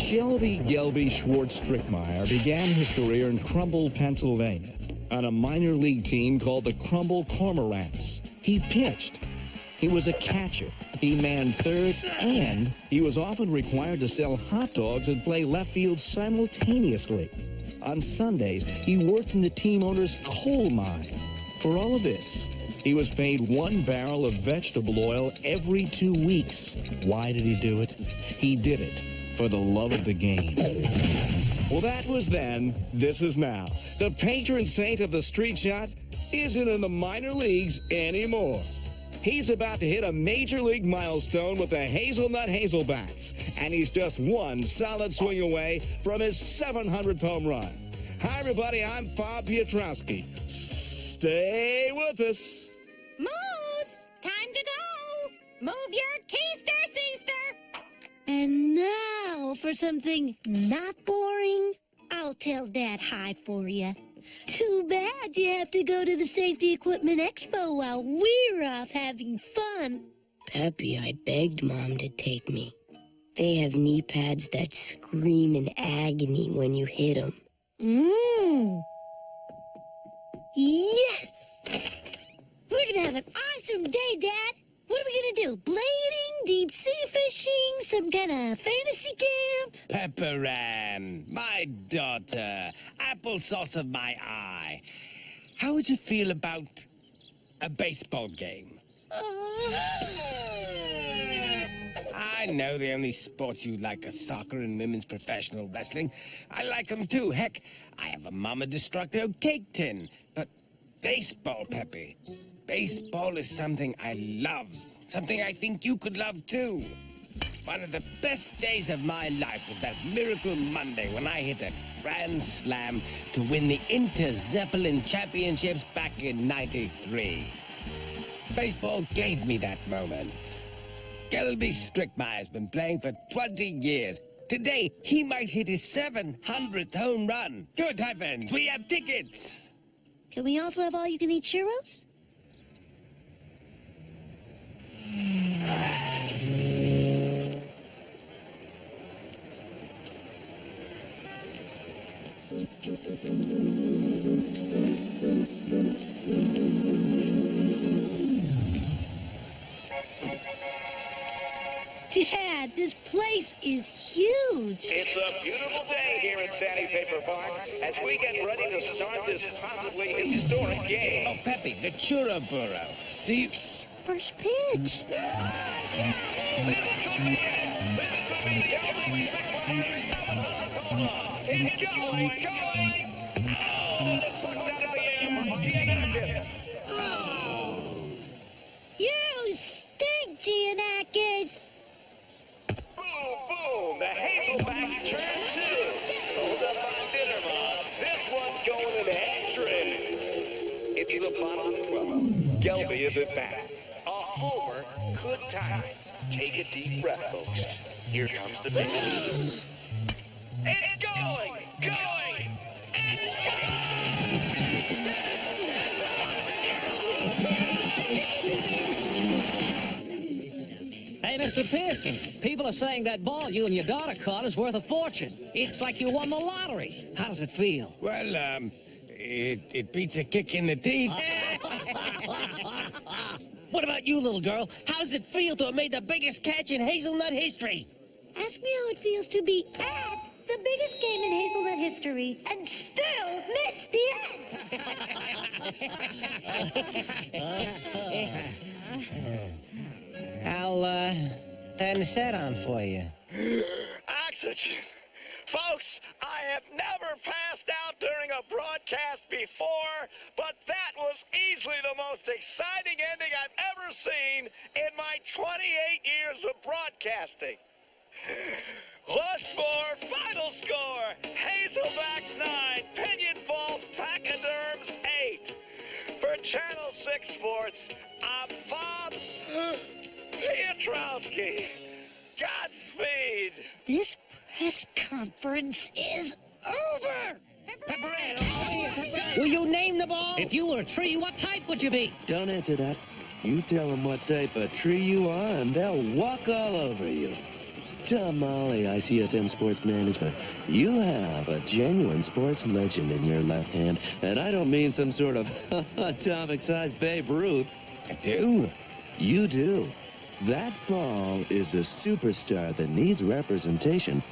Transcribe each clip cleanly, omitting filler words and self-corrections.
Shelby Gelby Schwartz-Strickmeyer began his career in Crumble, Pennsylvania, on a minor league team called the Crumble Cormorants. He pitched. He was a catcher. He manned third, and he was often required to sell hot dogs and play left field simultaneously. On Sundays, he worked in the team owner's coal mine. For all of this, he was paid 1 barrel of vegetable oil every 2 weeks. Why did he do it? He did it for the love of the game. Well, that was then. This is now. The patron saint of the street shot isn't in the minor leagues anymore. He's about to hit a major league milestone with the Hazelnut Hazelbacks, and he's just one solid swing away from his 700th home run. Hi, everybody. I'm Bob Piotrowski. Stay with us. Moose, time to go. Move your keister, Seaster. And now for something not boring. I'll tell Dad hi for you. Too bad you have to go to the Safety Equipment Expo while we're off having fun. Peppy, I begged Mom to take me. They have knee pads that scream in agony when you hit them. Yes! We're gonna have an awesome day, Dad. What are we gonna do? Blading, deep sea fishing, some kind of fantasy camp? Pepper Ann, my daughter, applesauce of my eye. How would you feel about a baseball game? I know the only sports you like are soccer and women's professional wrestling. I like them too. Heck, I have a Mama Destructo cake tin. But baseball, Peppy. Baseball is something I love. Something I think you could love too. One of the best days of my life was that miracle Monday when I hit a grand slam to win the Inter-Zeppelin Championships back in '93. Baseball gave me that moment. Gelby Strickmeyer's been playing for 20 years. Today, he might hit his 700th home run. Good heavens, we have tickets! Can we also have all-you-can-eat churros? Dad, this place is huge. It's a beautiful day here at Sandpaper Park as we get ready to start this possibly historic game. Oh, Peppy, the churro burro. Do you... First pitch. It's going. You stink, Giannakis. Boom, the Hazelbacks turn 2. Hold up on dinner, Mom. This one's going in the extra innings. It's the bottom of the 12th. Gelby is at bat. A homer could tie. Take a deep breath, folks. Here comes the pitch. It's going! It's Hey, Mr. Pearson, people are saying that ball you and your daughter caught is worth a fortune. It's like you won the lottery. How does it feel? Well, it beats a kick in the teeth. What about you, little girl? How does it feel to have made the biggest catch in hazelnut history? Ask me how it feels to be at the biggest game in hazelnut history and still miss the I'll, turn the set on for you. oxygen. Folks, I have never passed out during a broadcast before, but that was easily the most exciting ending I've ever seen in my 28 years of broadcasting. Once more, final score, Hazelbacks 9, Pinion Falls Pachyderms 8. For Channel 6 Sports, I'm Bob Piotrowski. Godspeed. This press conference is over. Will you name the ball? If you were a tree, what type would you be? Don't answer that. You tell them what type of tree you are, and they'll walk all over you. Tom Molly, ICSM Sports Management. You have a genuine sports legend in your left hand, and I don't mean some sort of atomic-sized Babe Ruth. I do? You do. That ball is a superstar that needs representation.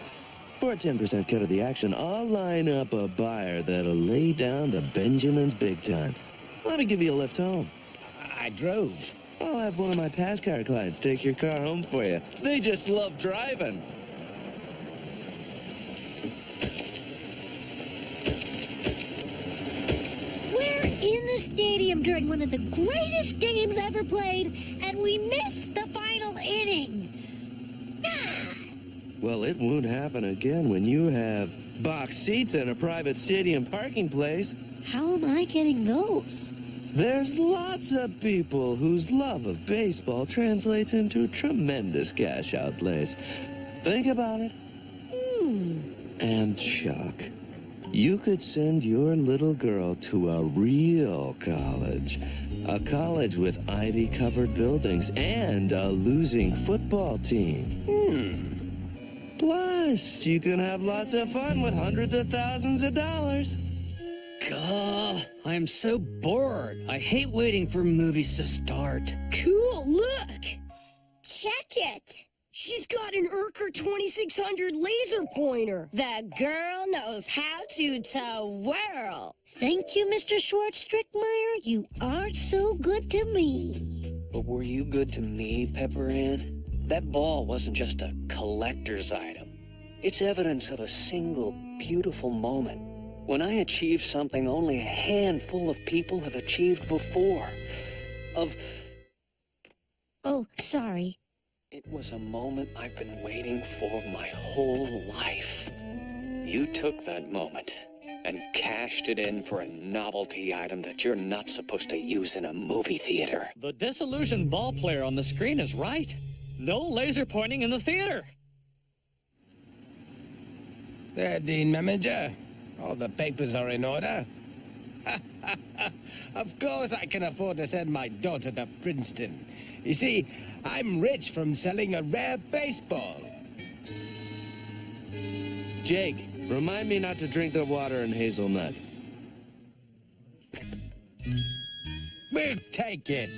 For a 10% cut of the action, I'll line up a buyer that'll lay down the Benjamins big time. Let me give you a lift home. I drove. I'll have one of my pass car clients take your car home for you. They just love driving. We're in the stadium during one of the greatest games ever played, and we missed the final inning. Well, it won't happen again when you have box seats in a private stadium parking place. How am I getting those? There's lots of people whose love of baseball translates into tremendous cash outlays. Think about it. And Chuck, you could send your little girl to a real college. A college with ivy-covered buildings and a losing football team. Plus, you can have lots of fun with hundreds of thousands of dollars. God, I am so bored. I hate waiting for movies to start. Cool, look! Check it! She's got an Urker 2600 laser pointer. The girl knows how to whirl. Thank you, Mr. Schwartz-Strickmeyer. You are so good to me. But were you good to me, Pepper Ann? That ball wasn't just a collector's item. It's evidence of a single beautiful moment. When I achieved something only a handful of people have achieved before. Oh, sorry. It was a moment I've been waiting for my whole life. You took that moment and cashed it in for a novelty item that you're not supposed to use in a movie theater. The disillusioned ball player on the screen is right. No laser pointing in the theater. There, Dean Manager. All the papers are in order. Of course I can afford to send my daughter to Princeton. You see, I'm rich from selling a rare baseball. Jake, remind me not to drink the water in hazelnut. We'll take it.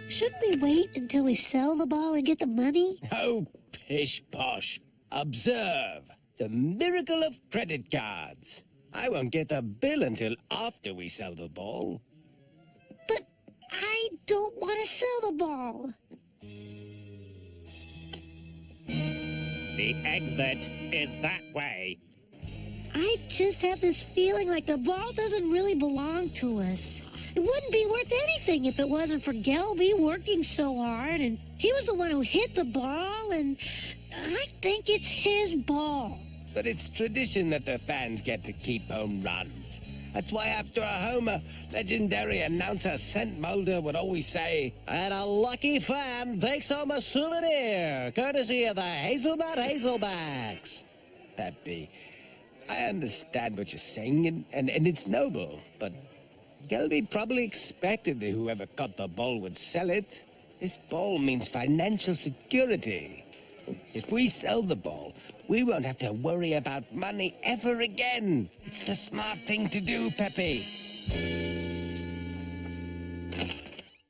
Shouldn't we wait until we sell the ball and get the money? Oh, pish-posh. Observe. The miracle of credit cards. I won't get a bill until after we sell the ball. But I don't want to sell the ball. The exit is that way. I just have this feeling like the ball doesn't really belong to us. It wouldn't be worth anything if it wasn't for Gelby working so hard, and he was the one who hit the ball, and I think it's his ball. But it's tradition that the fans get to keep home runs. That's why after a homer, legendary announcer Scent Mulder would always say, And a lucky fan takes home a souvenir, courtesy of the Hazelnut Hazelbacks. Peppy, I understand what you're saying, and it's noble, but Gelby probably expected that whoever caught the ball would sell it. This ball means financial security. If we sell the ball, we won't have to worry about money ever again. It's the smart thing to do, Peppy.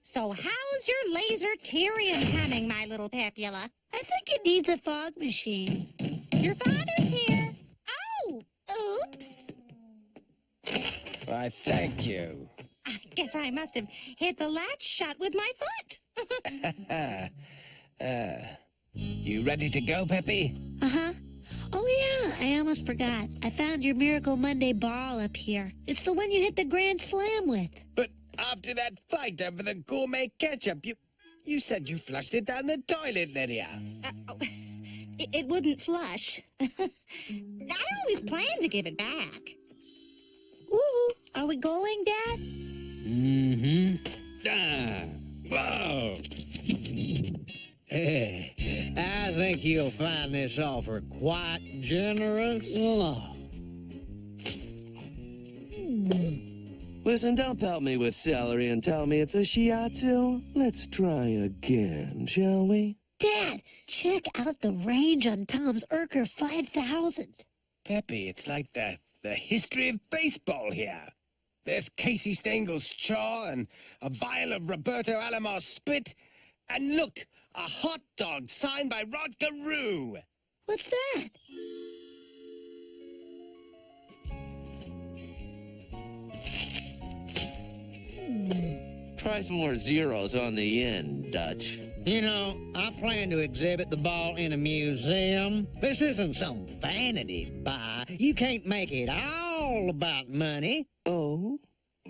So how's your laser Tyrion coming, my little Pepula? I think it needs a fog machine. Your father's here. Oh, oops. Why, thank you. I guess I must have hit the latch shut with my foot. You ready to go, Peppy? Uh-huh. Oh, yeah, I almost forgot. I found your Miracle Monday ball up here. It's the one you hit the Grand Slam with. But after that fight over the gourmet ketchup, you said you flushed it down the toilet, Lydia. It wouldn't flush. I always planned to give it back. Woo! Are we going, Dad? Whoa. I think you'll find this offer quite generous. Listen, don't pelt me with celery and tell me it's a shiatsu. Let's try again, shall we? Dad, check out the range on Tom's Urker 5000. Peppy, it's like the history of baseball here. There's Casey Stengel's chaw and a vial of Roberto Alamar's spit. And look, a hot dog signed by Rod Carew. What's that? Try some more zeros on the end, Dutch. You know, I plan to exhibit the ball in a museum. This isn't some vanity buy. You can't make it all about money. Oh,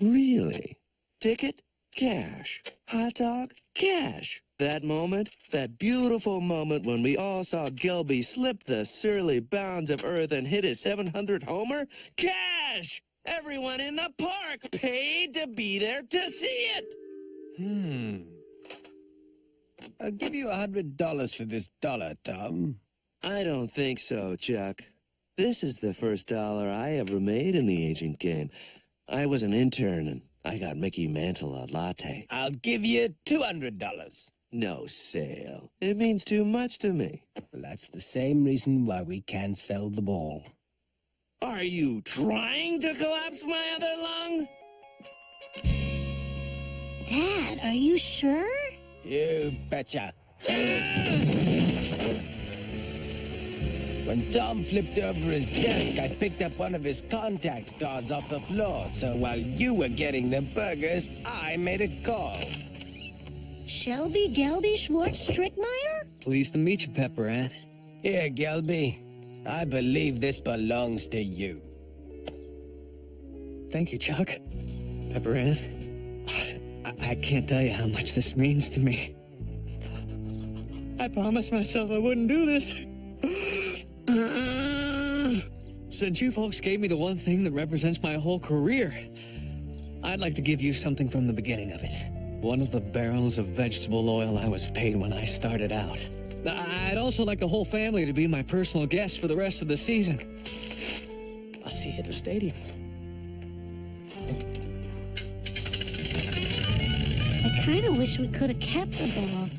really? Ticket? Cash. Hot dog? Cash. That moment, that beautiful moment when we all saw Gelby slip the surly bounds of earth and hit his 700 homer? Cash! Everyone in the park paid to be there to see it. I'll give you $100 for this dollar, Tom. I don't think so, Chuck. This is the first dollar I ever made in the agent game. I was an intern and I got Mickey Mantle a latte. I'll give you $200. No sale. It means too much to me. Well, that's the same reason why we can't sell the ball. Are you trying to collapse my other lung? Dad, are you sure? You betcha. When Tom flipped over his desk, I picked up one of his contact cards off the floor. So while you were getting the burgers, I made a call. Shelby, Gelby, Schwartz, Strickmeyer? Pleased to meet you, Pepper Ann. Here, Gelby. I believe this belongs to you. Thank you, Chuck. Pepper Ann. I can't tell you how much this means to me. I promised myself I wouldn't do this. Since you folks gave me the one thing that represents my whole career, I'd like to give you something from the beginning of it. One of the barrels of vegetable oil I was paid when I started out. I'd also like the whole family to be my personal guests for the rest of the season. I'll see you at the stadium. I kind of wish we could have kept the ball.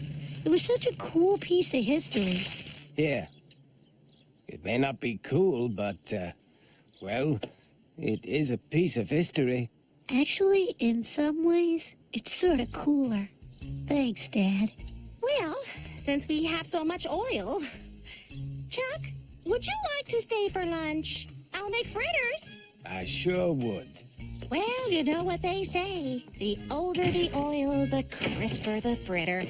It was such a cool piece of history. Here. It may not be cool, but, well, it is a piece of history. Actually, in some ways, it's sort of cooler. Thanks, Dad. Well, since we have so much oil, Chuck, would you like to stay for lunch? I'll make fritters. I sure would. Well, you know what they say. The older the oil, the crisper the fritter.